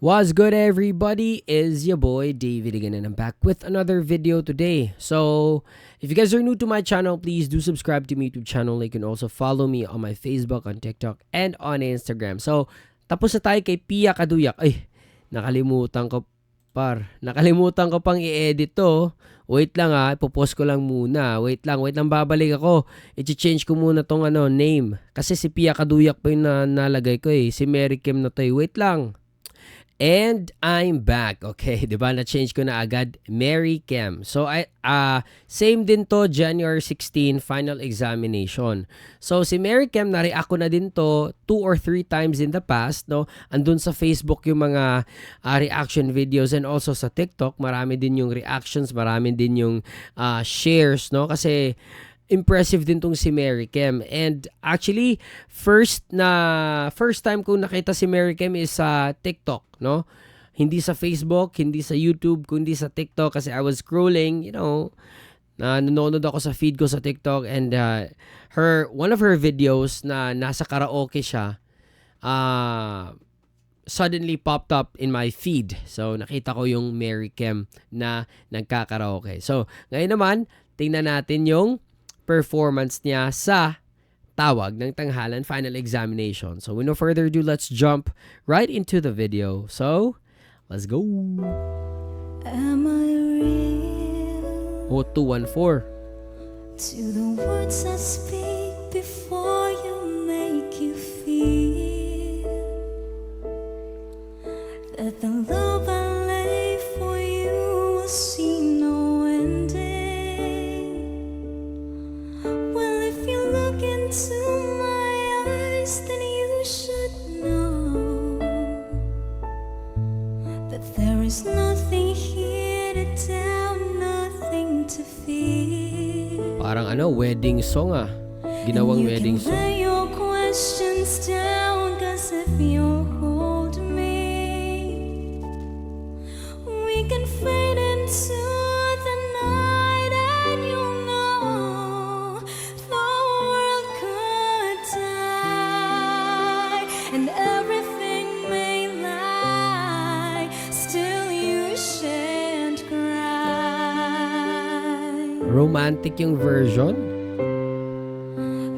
What's good, everybody? Is your boy David again, and I'm back with another video today. So if you guys are new to my channel, please do subscribe to my YouTube channel. You can also follow me on my Facebook, on TikTok, and on Instagram. So tapos na tayo kay Pia Kaduyak. Ay, nakalimutan ko nakalimutan ko pang i-edit to. Wait lang ipopost ko lang muna. Wait lang, babalik ako. I-change ko muna tong name. Kasi si Pia Kaduyak pa yung nalagay ko eh. Si Mary Kim na to eh. Wait lang. And I'm back. Okay, 'di ba? Na-change ko na agad Mary Kim. So same din to, January 16 final examination. So si Mary Kim, na-react ko na din to 2 or 3 times in the past, no? Andun sa Facebook yung mga reaction videos, and also sa TikTok, marami din yung reactions, marami din yung shares, no? Kasi impressive din tong si Mary Kim. And actually, first time ko nakita si Mary Kim is sa TikTok, no? Hindi sa Facebook, hindi sa YouTube, kundi sa TikTok, kasi I was scrolling, nanonood ako sa feed ko sa TikTok, and one of her videos na nasa karaoke siya, suddenly popped up in my feed. So nakita ko yung Mary Kim na nagkakaraoke. So ngayon naman, tingnan natin yung performance niya sa tawag ng tanghalan final examination. So with no further ado, let's jump right into the video. So let's go. Am I real? Oh, 214. To the words I speak before you make you feel that the love I lay for you will see no ending. Well, if you look into my eyes, then you should know that there is nothing here to tell, nothing to fear. Parang wedding song Ginawang wedding You can song. lay your questions down, 'cause if you hold me, we can fade into the night, and you'll know the world could die and everything may lie, still you shan't cry. Romantic yung version.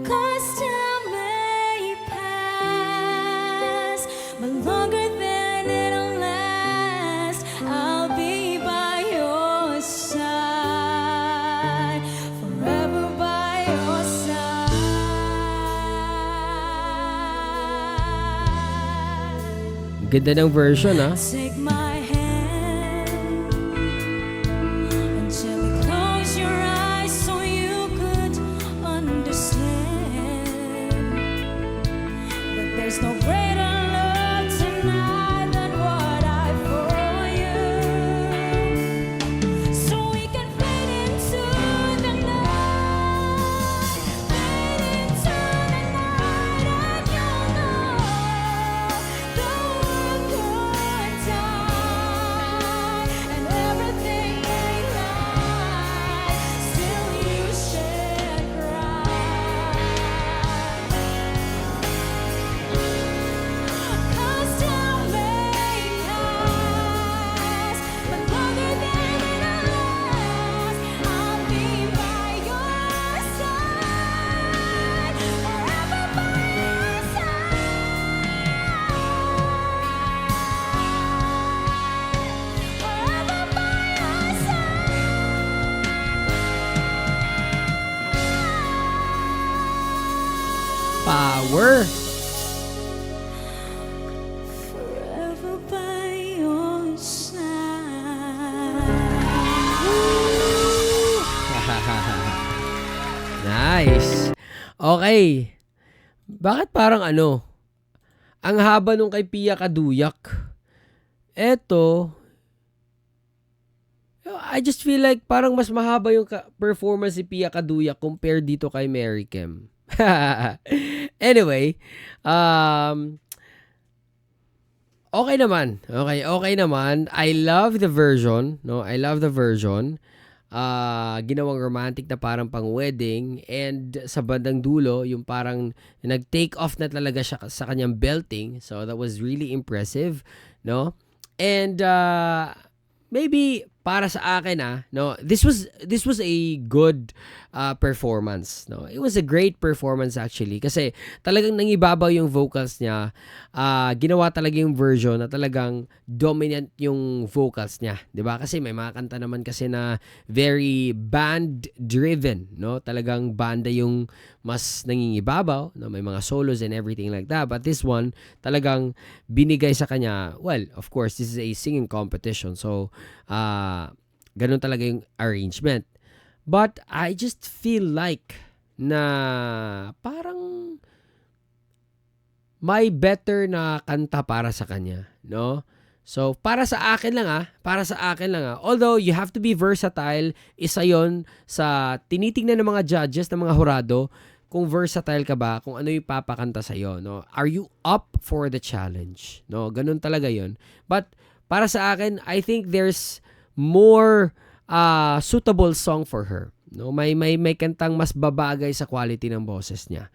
'Cause time may pass, but longer than it'll last, I'll be by your side, forever by your side. Ganda ng version Take my hand and gently close your eyes so you could understand that there's no greater love tonight than what I for you. So we can fade into the night, fade into the night, and you'll know the world could die and everything may lie, still you shan't cry. 'Cause time may pass, but longer than it'll last, I'll be by your side, forever by your side, forever by your Power. forever by your side. Nice. Okay. Bakit parang ang haba nung kay Pia Kaduyak. Eto, I just feel like parang mas mahaba yung performance ni Pia Kaduyak compared dito kay Mary Kim. Anyway, okay naman. Okay naman. I love the version, no? I love the version. Ginawang romantic na parang pang-wedding, and sa bandang dulo, yung parang nag-take off na talaga siya sa kanyang belting. So that was really impressive, no? And maybe para sa akin no, this was a good performance, no. It was a great performance actually kasi talagang nangibabaw yung vocals niya. Ginawa talaga yung version na talagang dominant yung vocals niya, 'di ba? Kasi may mga kanta naman kasi na very band driven, no. Talagang banda yung mas nangingibabaw, no, may mga solos and everything like that. But this one talagang binigay sa kanya, well, of course, this is a singing competition. So, ganun talaga yung arrangement. But I just feel like na parang may better na kanta para sa kanya, no? So, para sa akin lang although you have to be versatile, isa yon sa tinitingnan ng mga judges, ng mga hurado, kung versatile ka ba, kung ano yung papakanta sa'yo, no? Are you up for the challenge? No, ganun talaga yon. But, para sa akin, I think there's more suitable song for her. No, may kantang mas babagay sa quality ng boses niya.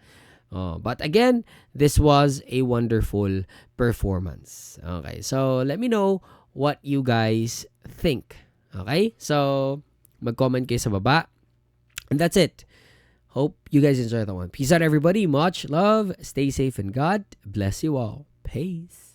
But again, this was a wonderful performance. Okay, so let me know what you guys think. Okay, so mag-comment kayo sa baba. And that's it. Hope you guys enjoy that one. Peace out, everybody. Much love. Stay safe and God bless you all. Peace.